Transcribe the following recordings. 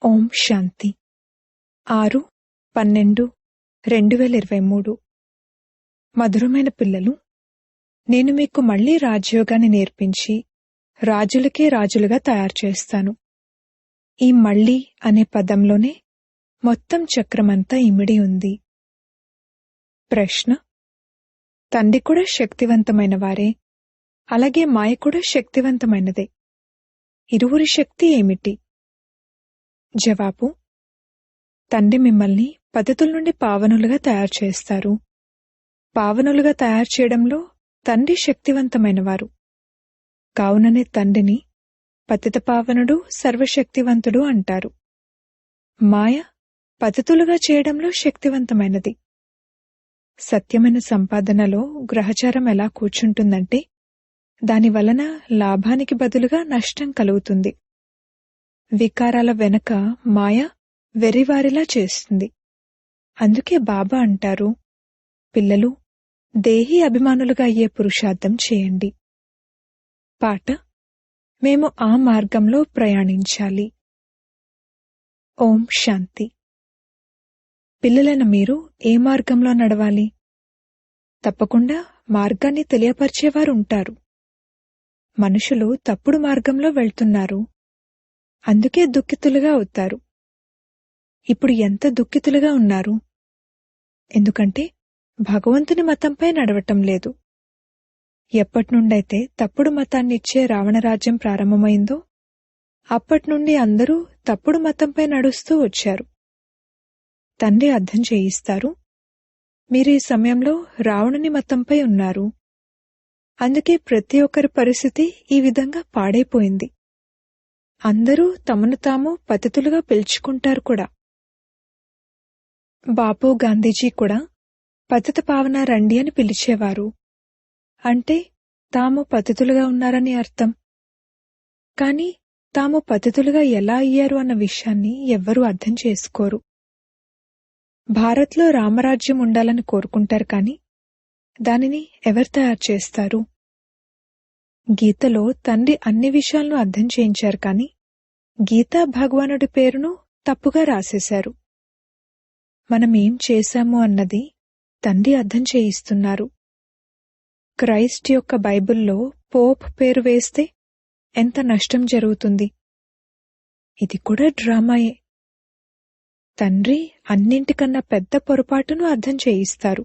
ఓం శాంతి 6/12/2023 మధురమైన పిల్లలు, నేను మీకు మళ్లీ రాజయోగాన్ని నేర్పించి రాజులకే రాజులుగా తయారు చేస్తాను. ఈ మళ్లీ అనే పదంలోనే మొత్తం చక్రమంతా ఇమిడి ఉంది. ప్రశ్న: తండ్రి కూడా శక్తివంతమైన వారే, అలాగే మాయ కూడా శక్తివంతమైనదే. ఇరువురి శక్తి ఏమిటి? జవాబు: తండ్రి మిమ్మల్ని పతితుల నుండి పావనులుగా తయారు చేస్తారు. పావనులుగా తయారు చేయడంలో తండ్రి శక్తివంతమైనవారు. కావుననే తండ్రిని పతిత పావనుడు, సర్వశక్తివంతుడు అంటారు. మాయ పతితులుగా చేయడంలో శక్తివంతమైనది. సత్యమైన సంపాదనలో గ్రహచారం ఎలా కూర్చుంటుందంటే దాని వలన లాభానికి బదులుగా నష్టం కలుగుతుంది. వికారాల వెనక మాయ వెర్రివారిలా చేస్తుంది. అందుకే బాబా అంటారు, పిల్లలు దేహీ అభిమానులుగా అయ్యే పురుషార్థం చేయండి. పాట: మేము ఆ మార్గంలో ప్రయాణించాలి. ఓం శాంతి. పిల్లలైన మీరు ఏ మార్గంలో నడవాలి? తప్పకుండా మార్గాన్ని తెలియపరిచేవారు ఉంటారు. మనుషులు తప్పుడు మార్గంలో వెళ్తున్నారు. అందుకే దుఃఖితులుగా అవుతారు. ఇప్పుడు ఎంత దుఃఖితులుగా ఉన్నారు? ఎందుకంటే భగవంతుని మతంపై నడవటం లేదు. ఎప్పటినుండైతే తప్పుడు మతాన్నిచ్చే రావణరాజ్యం ప్రారంభమైందో అప్పటినుండి అందరూ తప్పుడు మతంపై నడుస్తూ వచ్చారు. తండ్రి అర్థం చేయిస్తారు, మీరు ఈ సమయంలో రావణుని మతంపై ఉన్నారు. అందుకే ప్రతి ఒక్కరి పరిస్థితి ఈ విధంగా పాడైపోయింది. అందరూ తమను తాము పతితులుగా పిలుచుకుంటారు కూడా. బాపు గాంధీజీ కూడా పతిత పావన రండి అని పిలిచేవారు. అంటే తాము పతితులుగా ఉన్నారని అర్థం. కాని తాము పతితులుగా ఎలా అయ్యారు అన్న విషయాన్ని ఎవ్వరూ అర్థం చేసుకోరు. భారత్లో రామరాజ్యం ఉండాలని కోరుకుంటారు, కాని దానిని ఎవరు తయారు చేస్తారు? గీతలో తండ్రి అన్ని విషయాలను అర్థం చేయించారు, కాని గీతా భగవానుడి పేరును తప్పుగా రాసేశారు. మనమేం చేశాము అన్నది తండ్రి అర్థం చేయిస్తున్నారు. క్రైస్ట్ యొక్క బైబిల్లో పోప్ పేరు వేస్తే ఎంత నష్టం జరుగుతుంది? ఇది కూడా డ్రామాయే. తండ్రి అన్నింటికన్నా పెద్ద పొరపాటును అర్థం చేయిస్తారు.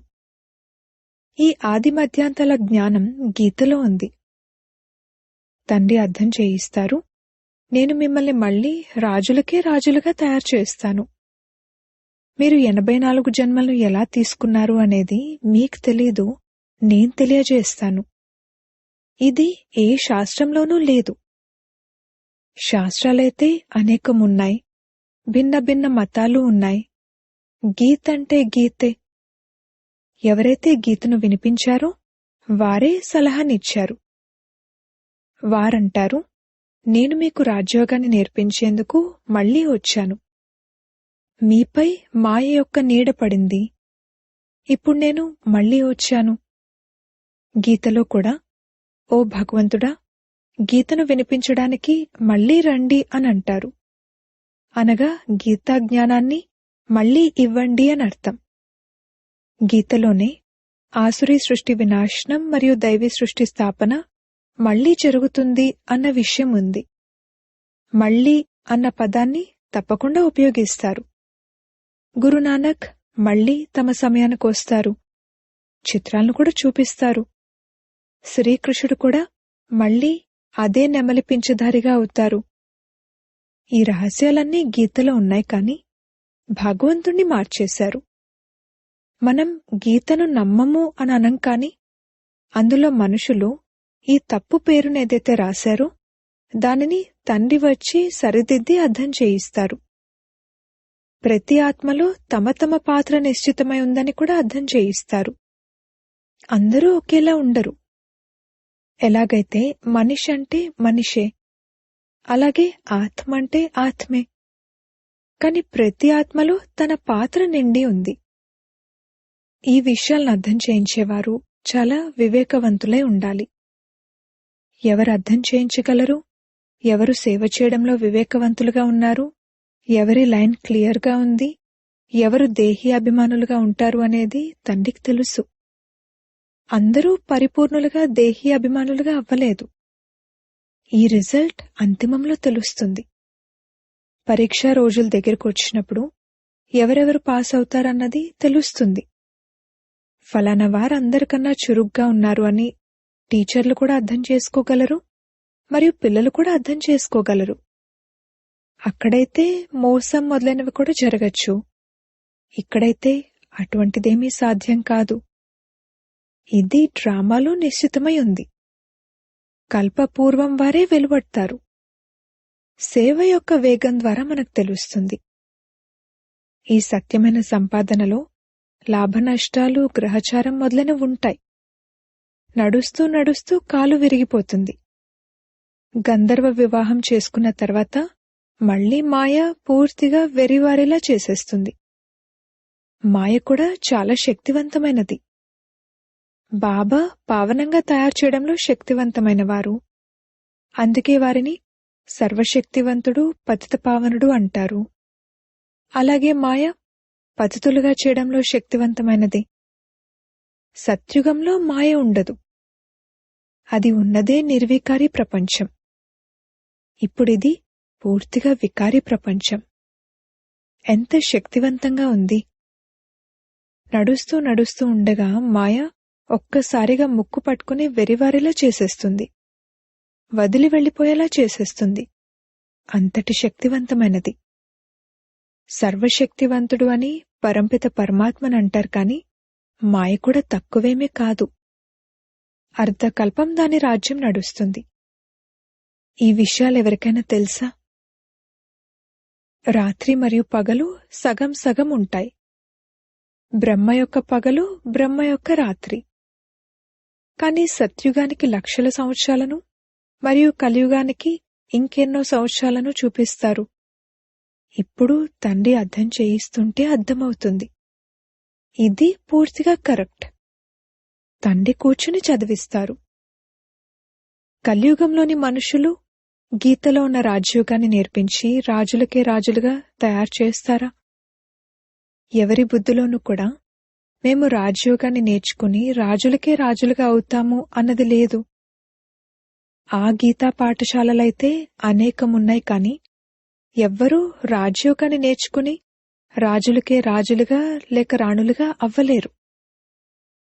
ఈ ఆది మధ్యాంతాల జ్ఞానం గీతలో ఉంది. తండ్రి అర్థం చేయిస్తారు, నేను మిమ్మల్ని మళ్లీ రాజులకే రాజులుగా తయారు చేస్తాను. మీరు 84 జన్మలను ఎలా తీసుకున్నారు అనేది మీకు తెలీదు, నేను తెలియజేస్తాను. ఇది ఏ శాస్త్రంలోనూ లేదు. శాస్త్రాలైతే అనేకమున్నాయి, భిన్న భిన్న మతాలు ఉన్నాయి. గీత అంటే గీతే. ఎవరైతే గీతను వినిపించారో వారే సలహానిచ్చారు. వారంటారు, నేను మీకు రాజయోగాన్ని నేర్పించేందుకు మళ్లీ వచ్చాను. మీపై మాయ యొక్క నీడ పడింది. ఇప్పుడు నేను మళ్లీ వచ్చాను. గీతలో కూడా, ఓ భగవంతుడా, గీతను వినిపించడానికి మళ్లీ రండి అని అంటారు. అనగా గీతా జ్ఞానాన్ని మళ్లీ ఇవ్వండి అని అర్థం. గీతలోనే ఆసురీ సృష్టి వినాశనం మరియు దైవీ సృష్టి స్థాపన మళ్లీ జరుగుతుంది అన్న విషయం ఉంది. మళ్లీ అన్న పదాన్ని తప్పకుండా ఉపయోగిస్తారు. గురునానక్ మళ్లీ తమ సమయానికి వస్తారు. చిత్రాలను కూడా చూపిస్తారు. శ్రీకృష్ణుడు కూడా మళ్లీ అదే నెమలి పింఛధారిగా అవుతారు. ఈ రహస్యాలన్నీ గీతలో ఉన్నాయి, కాని భగవంతుణ్ణి మార్చేశారు. మనం గీతను నమ్మము అని అనం, కాని అందులో మనుషులు ఈ తప్పు పేరును ఏదైతే రాశారో దానిని తండ్రి వచ్చి సరిదిద్ది అర్థం చేయిస్తారు. ప్రతి ఆత్మలో తమ తమ పాత్ర నిశ్చితమై ఉందని కూడా అర్థం చేయిస్తారు. అందరూ ఒకేలా ఉండరు. ఎలాగైతే మనిషి అంటే మనిషే, అలాగే ఆత్మ అంటే ఆత్మే. కాని ప్రతి ఆత్మలో తన పాత్ర నిండి ఉంది. ఈ విషయాలను అర్థం చేయించేవారు చాలా వివేకవంతులై ఉండాలి. ఎవరు అర్థం చేయించగలరు? ఎవరు సేవ చేయడంలో వివేకవంతులుగా ఉన్నారు? ఎవరి లైన్ క్లియర్గా ఉంది, ఎవరు దేహీ అభిమానులుగా ఉంటారు అనేది తండ్రికి తెలుసు. అందరూ పరిపూర్ణులుగా దేహీ అభిమానులుగా అవ్వలేదు. ఈ రిజల్ట్ అంతిమంలో తెలుస్తుంది. పరీక్షా రోజుల దగ్గరకు వచ్చినప్పుడు ఎవరెవరు పాస్ అవుతారన్నది తెలుస్తుంది. ఫలానా వారు అందరికన్నా చురుగ్గా ఉన్నారు అని టీచర్లు కూడా అర్థం చేసుకోగలరు, మరియు పిల్లలు కూడా అర్థం చేసుకోగలరు. అక్కడైతే మోసం మొదలైనవి కూడా జరగచ్చు. ఇక్కడైతే అటువంటిదేమీ సాధ్యం కాదు. ఇది డ్రామాలో నిశ్చితమై ఉంది. కల్పపూర్వం వారే వెలువడతారు. సేవ యొక్క వేగం ద్వారా మనకు తెలుస్తుంది. ఈ సత్యమైన సంపాదనలో లాభనష్టాలు, గ్రహచారం మొదలైనవి ఉంటాయి. నడుస్తూ నడుస్తూ కాలు విరిగిపోతుంది. గంధర్వ వివాహం చేసుకున్న తర్వాత మళ్లీ మాయ పూర్తిగా వెరివారేలా చేసేస్తుంది. మాయ కూడా చాలా శక్తివంతమైనది. బాబా పావనంగా తయారు చేయడంలో శక్తివంతమైన వారు. అందుకే వారిని సర్వశక్తివంతుడు, పతిత పావనుడు అంటారు. అలాగే మాయ పతితులుగా చేయడంలో శక్తివంతమైనది. సత్యుగంలో మాయ ఉండదు. అది ఉన్నదే నిర్వికారి ప్రపంచం. ఇప్పుడిది పూర్తిగా వికారి ప్రపంచం. ఎంత శక్తివంతంగా ఉంది! నడుస్తూ నడుస్తూ ఉండగా మాయ ఒక్కసారిగా ముక్కు పట్టుకుని వెరివారిలా చేసేస్తుంది. వదిలి వెళ్లిపోయేలా చేసేస్తుంది. అంతటి శక్తివంతమైనది. సర్వశక్తివంతుడు అని పరంపిత పరమాత్మని అంటారు కాని మాయ కూడా తక్కువేమీ కాదు. అర్ధకల్పం దాని రాజ్యం నడుస్తుంది. ఈ విషయాలెవరికైనా తెలుసా? రాత్రి మరియు పగలు సగం సగం ఉంటాయి. బ్రహ్మ యొక్క పగలు, బ్రహ్మ యొక్క రాత్రి. కాని సత్యుగానికి లక్షల సంవత్సరాలను మరియు కలియుగానికి ఇంకెన్నో సంవత్సరాలను చూపిస్తారు. ఇప్పుడు తండ్రి అర్థం చేయిస్తుంటే అర్థమవుతుంది. ఇది పూర్తిగా కరెక్ట్. తండ్రి కూర్చుని చదివిస్తారు. కలియుగంలోని మనుషులు గీతలో ఉన్న రాజయోగాన్ని నేర్పించి రాజులకే రాజులుగా తయారు చేస్తారా? ఎవరి బుద్ధిలోనూ కూడా మేము రాజయోగాన్ని నేర్చుకుని రాజులకే రాజులుగా అవుతాము అన్నది లేదు. ఆ గీతా పాఠశాలలైతే అనేకమున్నాయి కాని ఎవ్వరూ రాజయోగాన్ని నేర్చుకుని రాజులకే రాజులుగా లేక రాణులుగా అవ్వలేరు.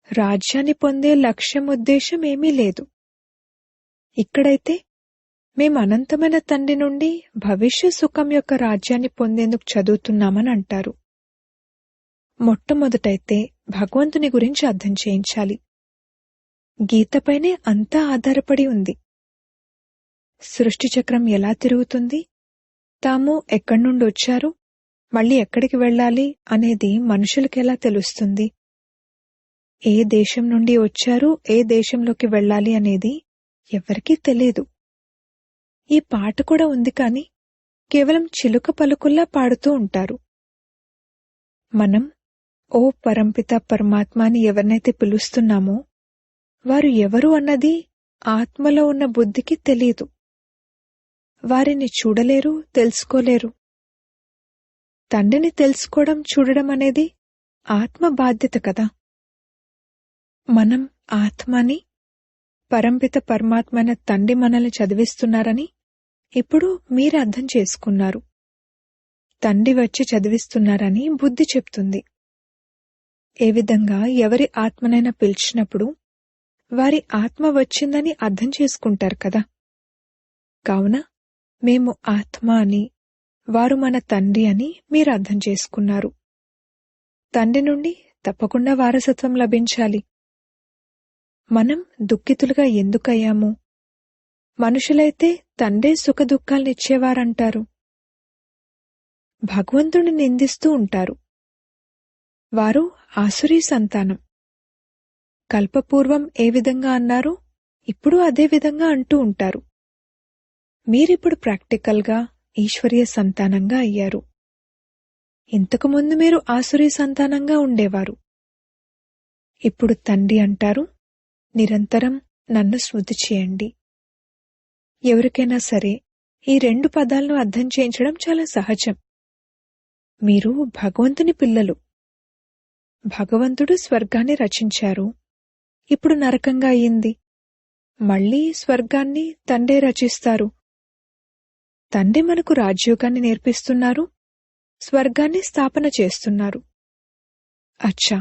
రాజ్యాన్ని పొందే లక్ష్యం, ఉద్దేశం ఏమీ లేదు. ఇక్కడైతే మేం అనంతమైన తండ్రి నుండి భవిష్య సుఖం యొక్క రాజ్యాన్ని పొందేందుకు చదువుతున్నామని అంటారు. మొట్టమొదటైతే భగవంతుని గురించి అర్థం చేయించాలి. గీతపైనే అంతా ఆధారపడి ఉంది. సృష్టి చక్రం ఎలా తిరుగుతుంది, తాము ఎక్కడి నుండి వచ్చారు, మళ్ళీ ఎక్కడికి వెళ్ళాలి అనేది మనుషులకెలా తెలుస్తుంది? ఏ దేశం నుండి వచ్చారు, ఏ దేశంలోకి వెళ్ళాలి అనేది ఎవరికీ తెలీదు. ఈ పాట కూడా ఉంది కాని కేవలం చిలుక పలుకుల్లా పాడుతూ ఉంటారు. మనం ఓ పరంపిత పరమాత్మ అని ఎవరినైతే పిలుస్తున్నామో వారు ఎవరు అన్నది ఆత్మలో ఉన్న బుద్ధికి తెలీదు. వారిని చూడలేరు, తెలుసుకోలేరు. తండ్రిని తెలుసుకోవడం, చూడడం అనేది ఆత్మ బాధ్యత కదా. మనం ఆత్మని, పరంపిత పరమాత్మైన తండ్రి మనల్ని చదివిస్తున్నారని ఇప్పుడు మీరు అర్థం చేసుకున్నారు. తండ్రి వచ్చి చదివిస్తున్నారని బుద్ధి చెప్తుంది. ఏ విధంగా ఎవరి ఆత్మనైనా పిలిచినప్పుడు వారి ఆత్మ వచ్చిందని అర్థం చేసుకుంటారు కదా. కావున మేము ఆత్మ అని, వారు మన తండ్రి అని మీరు అర్థం చేసుకున్నారు. తండ్రి నుండి తప్పకుండా వారసత్వం లభించాలి. మనం దుఃఖితులుగా ఎందుకయ్యాము? మనుషులైతే తండ్రే సుఖదుఖాలనిచ్చేవారంటారు. భగవంతుడిని నిందిస్తూ ఉంటారు. వారు ఆసురీ సంతానం. కల్పపూర్వం ఏ విధంగా అన్నారో ఇప్పుడు అదే విధంగా అంటూ ఉంటారు. మీరిప్పుడు ప్రాక్టికల్గా ఈశ్వరీయ సంతానంగా అయ్యారు. ఇంతకుముందు మీరు ఆసురీ సంతానంగా ఉండేవారు. ఇప్పుడు తండ్రి అంటారు, నిరంతరం నన్ను స్మృతి చేయండి. ఎవరికైనా సరే ఈ రెండు పదాలను అర్థం చేయించడం చాలా సహజం. మీరు భగవంతుని పిల్లలు. భగవంతుడు స్వర్గాన్ని రచించారు. ఇప్పుడు నరకంగా అయింది. మళ్లీ స్వర్గాన్ని తండ్రే రచిస్తారు. తండ్రి మనకు రాజయోగాన్ని నేర్పిస్తున్నారు, స్వర్గాన్ని స్థాపన చేస్తున్నారు. అచ్చా,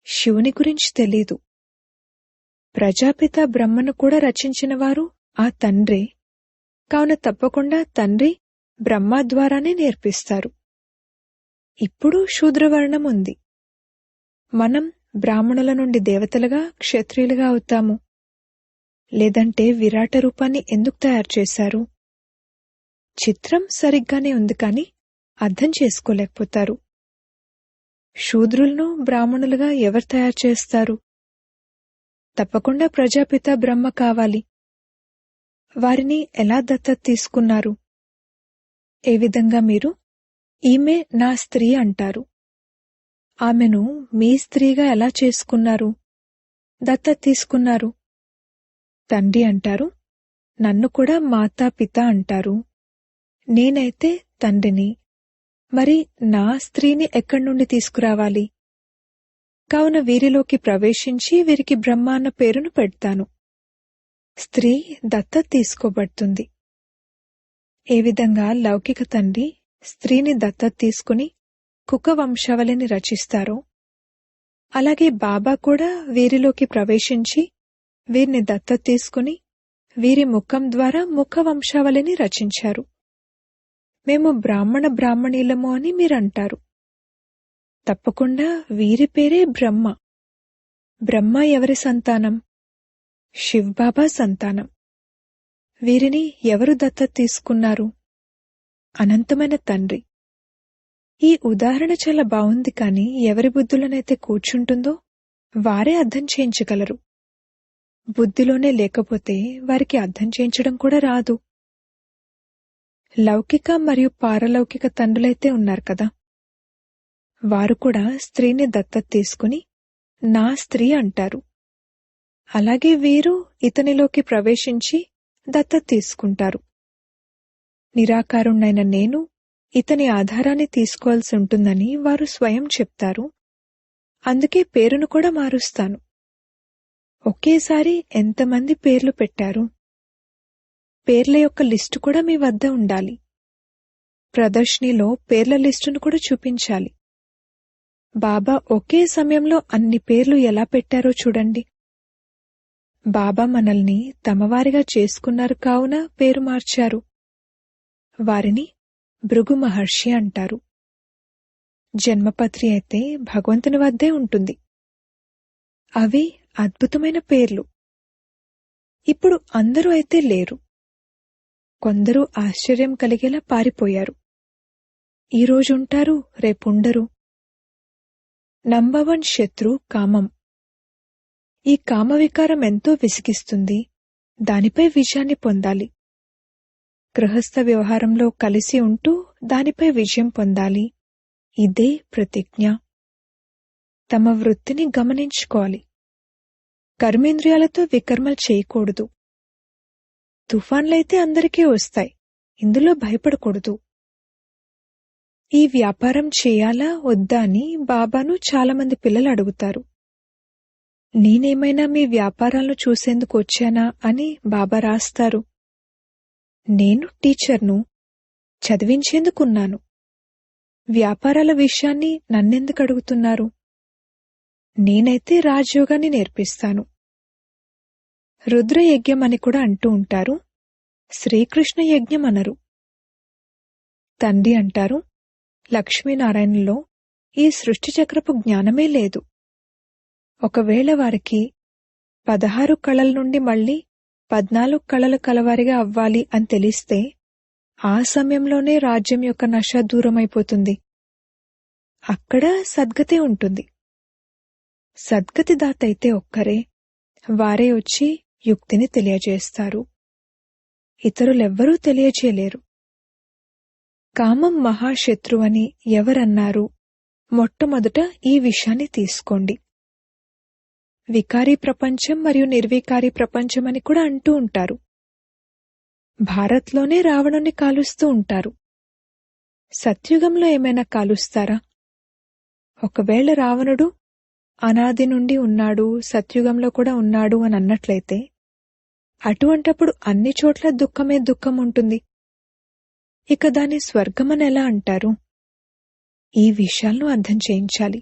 శివుని గురించి తెలీదు. ప్రజాపిత బ్రహ్మను కూడా రచించినవారు ఆ తండ్రే. కావున తప్పకుండా తండ్రి బ్రహ్మ ద్వారానే నేర్పిస్తారు. ఇప్పుడు శూద్రవర్ణం ఉంది. మనం బ్రాహ్మణుల నుండి దేవతలుగా, క్షత్రియులుగా అవుతాము. లేదంటే విరాట రూపాన్ని ఎందుకు తయారు చేశారు? చిత్రం సరిగ్గానే ఉంది, కాని అర్థం చేసుకోలేకపోతారు. శూద్రులను బ్రాహ్మణులుగా ఎవరు తయారు చేస్తారు? తప్పకుండా ప్రజాపిత బ్రహ్మ కావాలి. వారిని ఎలా దత్తత తీసుకున్నారు? ఏ విధంగా మీరు ఈమె నా స్త్రీ అంటారు? ఆమెను మీ స్త్రీగా ఎలా చేసుకున్నారు, దత్తత తీసుకున్నారు? తండ్రి అంటారు, నన్ను కూడా మాతాపిత అంటారు. నేనైతే తండ్రిని. మరి నా స్త్రీని ఎక్కడి నుండి తీసుకురావాలి? కావున వీరిలోకి ప్రవేశించి వీరికి బ్రహ్మ అన్న పేరును పెడతాను. స్త్రీ దత్తత తీసుకోబడుతుంది. ఏ విధంగా లౌకిక తండ్రి స్త్రీని దత్తత తీసుకుని కుక వంశావళిని రచిస్తారో, అలాగే బాబా కూడా వీరిలోకి ప్రవేశించి వీరిని దత్తత తీసుకుని వీరి ముఖం ద్వారా ముఖ వంశావళిని రచించారు. మేము బ్రాహ్మణీలము అని మీరంటారు. తప్పకుండా వీరి పేరే బ్రహ్మ. బ్రహ్మ ఎవరి సంతానం? శివ్బాబా సంతానం. వీరిని ఎవరు దత్తత తీసుకున్నారు? అనంతమైన తండ్రి. ఈ ఉదాహరణ చాలా బావుంది, కాని ఎవరి బుద్ధులనైతే కూర్చుంటుందో వారే అర్థం చేయించగలరు. బుద్ధిలోనే లేకపోతే వారికి అర్థం చేయించడం కూడా రాదు. లౌకిక మరియు పారలౌకిక తండ్రులైతే ఉన్నారు కదా, వారు కూడా స్త్రీని దత్తత తీసుకుని నా స్త్రీ అంటారు. అలాగే వీరు ఇతనిలోకి ప్రవేశించి దత్తత తీసుకుంటారు. నిరాకారుణ్ణైన నేను ఇతని ఆధారాన్ని తీసుకోవాల్సి ఉంటుందని వారు స్వయం చెప్తారు. అందుకే పేరును కూడా మారుస్తాను. ఒకేసారి ఎంతమంది పేర్లు పెట్టారు? పేర్ల యొక్క లిస్టు కూడా మీ వద్ద ఉండాలి. ప్రదర్శనలో పేర్ల లిస్టును కూడా చూపించాలి. బాబా ఒకే సమయంలో అన్ని పేర్లు ఎలా పెట్టారో చూడండి. బాబా మనల్ని తమవారిగా చేసుకున్నారు కావున పేరు మార్చారు. వారిని భృగు మహర్షి అంటారు. జన్మపత్రి అయితే భగవంతుని వద్దే ఉంటుంది. అవి అద్భుతమైన పేర్లు. ఇప్పుడు అందరూ అయితే లేరు. కొందరు ఆశ్చర్యం కలిగేలా పారిపోయారు. ఈరోజుంటారు, రేపుండరు. నంబర్ 1 శత్రు కామం. ఈ కామవికారం ఎంతో విసిగిస్తుంది. దానిపై విజయాన్ని పొందాలి. గృహస్థ వ్యవహారంలో కలిసి ఉంటూ దానిపై విజయం పొందాలి. ఇదే ప్రతిజ్ఞ. తమ వృత్తిని గమనించుకోవాలి. కర్మేంద్రియాలతో వికర్మలు చేయకూడదు. తుఫాన్లైతే అందరికీ వస్తాయి, ఇందులో భయపడకూడదు. ఈ వ్యాపారం చేయాలా వద్దా అని బాబాను చాలామంది పిల్లలు అడుగుతారు. నేనేమైనా మీ వ్యాపారాలను చూసేందుకు వచ్చానా అని బాబా రాస్తారు. నేను టీచర్ను, చదివించేందుకున్నాను. వ్యాపారాల విషయాన్ని నన్నెందుకు అడుగుతున్నారు? నేనైతే రాజయోగాన్ని నేర్పిస్తాను. రుద్రయజ్ఞం అని కూడా అంటూ ఉంటారు, శ్రీకృష్ణ యజ్ఞం అనరు. తండ్రి అంటారు, లక్ష్మీనారాయణలో ఈ సృష్టి చక్రపు జ్ఞానమే లేదు. ఒకవేళ వారికి 16 కళల నుండి మళ్లీ 14 కళలు కలవారిగా అవ్వాలి అని తెలిస్తే ఆ సమయంలోనే రాజ్యం యొక్క నష దూరమైపోతుంది. అక్కడ సద్గతి ఉంటుంది. సద్గతి దాత అయితే ఒక్కరే. వారే వచ్చి యుక్తిని తెలియజేస్తారు. ఇతరులెవ్వరూ తెలియజేయలేరు. కామం మహాశత్రువని ఎవరన్నారు? మొట్టమొదట ఈ విషయాన్ని తీసుకోండి. వికారీ ప్రపంచం మరియు నిర్వికారీ ప్రపంచం అని కూడా అంటూ ఉంటారు. భారత్లోనే రావణుని కాలుస్తూ ఉంటారు. సత్యుగంలో ఏమైనా కాలుస్తారా? ఒకవేళ రావణుడు అనాది నుండి ఉన్నాడు, సత్యుగంలో కూడా ఉన్నాడు అని అన్నట్లయితే అటువంటప్పుడు అన్ని చోట్ల దుఃఖమే దుఃఖం ఉంటుంది. ఇక దాన్ని స్వర్గమని ఎలా అంటారు? ఈ విషయాలను అర్థం చేయించాలి.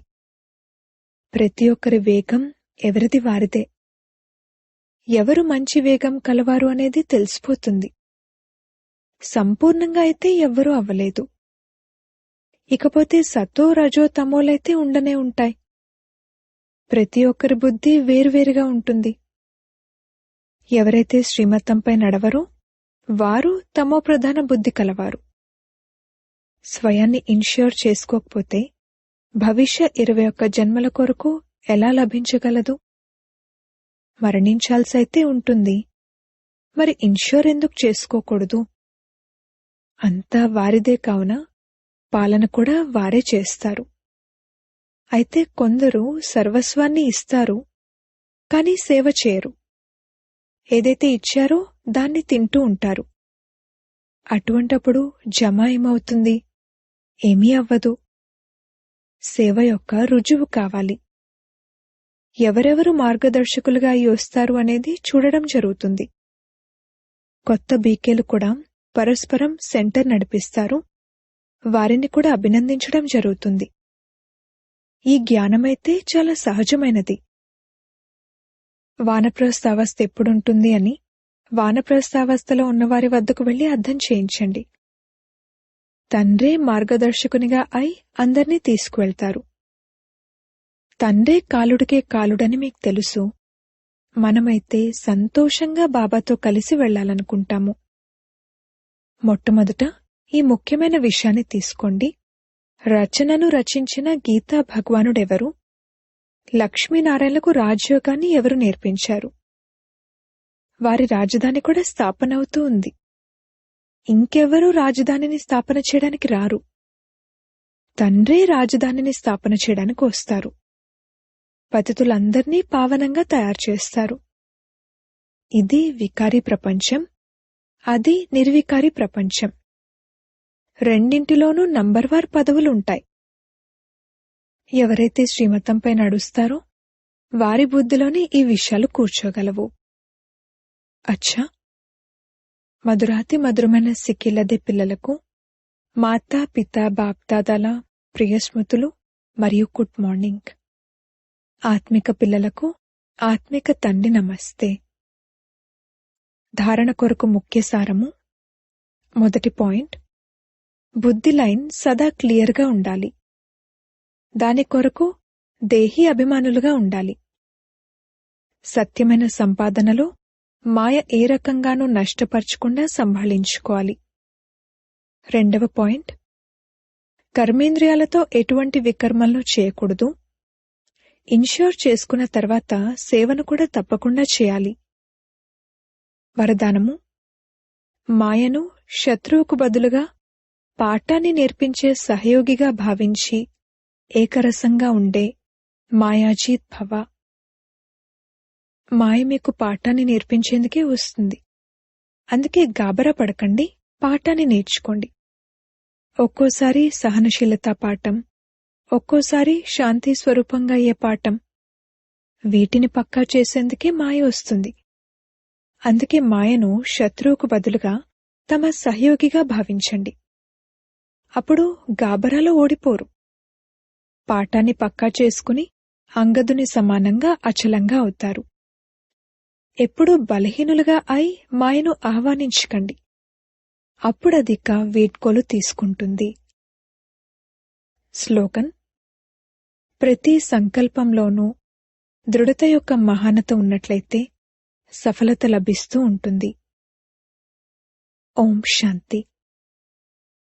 ప్రతి ఒక్కరి వేగం ఎవరిది వారిదే. ఎవరు మంచి వేగం కలవారు అనేది తెలిసిపోతుంది. సంపూర్ణంగా అయితే ఎవ్వరూ అవ్వలేదు. ఇకపోతే సతో రజో తమోలైతే ఉండనే ఉంటాయి. ప్రతి ఒక్కరి బుద్ధి వేరువేరుగా ఉంటుంది. ఎవరైతే శ్రీమతంపై నడవరో వారు తమో ప్రధాన బుద్ధి కలవారు. స్వయాన్ని ఇన్ష్యూర్ చేసుకోకపోతే భవిష్య 21 జన్మల కొరకు ఎలా లభించగలదు? మరణించాల్సైతే ఉంటుంది. మరి ఇన్ష్యూర్ ఎందుకు చేసుకోకూడదు? అంతా వారిదే కావున పాలన కూడా వారే చేస్తారు. అయితే కొందరు సర్వస్వాన్ని ఇస్తారు, కానీ సేవ చేయరు. ఏదైతే ఇచ్చారో దాన్ని తింటూ ఉంటారు. అటువంటప్పుడు జమ ఏమవుతుంది? ఏమీ అవ్వదు. సేవ యొక్క రుజువు కావాలి. ఎవరెవరు మార్గదర్శకులుగా అయి వస్తారు అనేది చూడడం జరుగుతుంది. కొత్త బీకేలు కూడా పరస్పరం సెంటర్ నడిపిస్తారు. వారిని కూడా అభినందించడం జరుగుతుంది. ఈ జ్ఞానమైతే చాలా సహజమైనది. వానప్రస్థావస్థ ఎప్పుడుంటుంది అని వానప్రస్థావస్థలో ఉన్నవారి వద్దకు వెళ్లి అర్థం చేయించండి. తండ్రే మార్గదర్శకునిగా అయి అందర్నీ తీసుకువెళ్తారు. తండ్రే కాలుడికే కాలుడని మీకు తెలుసు. మనమైతే సంతోషంగా బాబాతో కలిసి వెళ్లాలనుకుంటాము. మొట్టమొదట ఈ ముఖ్యమైన విషయాన్ని తీసుకోండి. రచనను రచించిన గీతా భగవానుడెవరు? లక్ష్మీనారాయణలకు రాజయోగాన్ని ఎవరు నేర్పించారు? వారి రాజధాని కూడా స్థాపనవుతూ ఉంది. ఇంకెవరూ రాజధానిని స్థాపన చేయడానికి రారు. తండ్రే రాజధానిని స్థాపన చేయడానికి వస్తారు. పతితులందర్నీ పావనంగా తయారు చేస్తారు. ఇది వికారీ ప్రపంచం, అది నిర్వికారీ ప్రపంచం. రెండింటిలోనూ నంబర్వార్ పదవులుంటాయి. ఎవరైతే శ్రీమతంపై నడుస్తారో వారి బుద్ధిలోనే ఈ విషయాలు కూర్చోగలవు. అచ్చా, మధురాతి మధురమైన సిక్కిలదే పిల్లలకు మాతా పితా బాప్దాదాల ప్రియ స్మృతులు మరియు గుడ్ మార్నింగ్. ఆత్మిక పిల్లలకు ఆత్మిక తండ్రి నమస్తే. ధారణ కొరకు ముఖ్య సారము. మొదటి పాయింట్, బుద్ధి లైన్ సదా క్లియర్గా ఉండాలి. దాని కొరకు దేహీ అభిమానులుగా ఉండాలి. సత్యమైన సంపాదనలో మాయ ఏ రకంగానూ నష్టపరచకుండా సంభాళించుకోవాలి. రెండవ పాయింట్, కర్మేంద్రియాలతో ఎటువంటి వికర్మలను చేయకూడదు. ఇన్ష్యూర్ చేసుకున్న తర్వాత సేవను కూడా తప్పకుండా చేయాలి. వరదానము, మాయను శత్రువుకు బదులుగా పాఠాన్ని నేర్పించే సహయోగిగా భావించి ఏకరసంగా ఉండే మాయాజీత్ భవ. మాయ మీకు పాఠాన్ని నేర్పించేందుకే వస్తుంది. అందుకే గాబరా పడకండి, పాఠాన్ని నేర్చుకోండి. ఒక్కోసారి సహనశీలతా పాఠం, ఒక్కోసారి శాంతి స్వరూపంగా అయ్యే పాఠం. వీటిని పక్కా చేసేందుకే మాయ వస్తుంది. అందుకే మాయను శత్రువుకు బదులుగా తమ సహయోగిగా భావించండి. అప్పుడు గాబరాలో ఓడిపోరు. పాఠాన్ని పక్కా చేసుకుని అంగదుని సమానంగా అచలంగా అవుతారు. ఎప్పుడూ బలహీనులుగా అయి మాయను ఆహ్వానించకండి. అప్పుడదిక వీడ్కోలు తీసుకుంటుంది. స్లోగన్: ప్రతి సంకల్పంలోనూ దృఢత యొక్క మహానత ఉన్నట్లయితే సఫలత లభిస్తూ ఉంటుంది. ఓం శాంతి.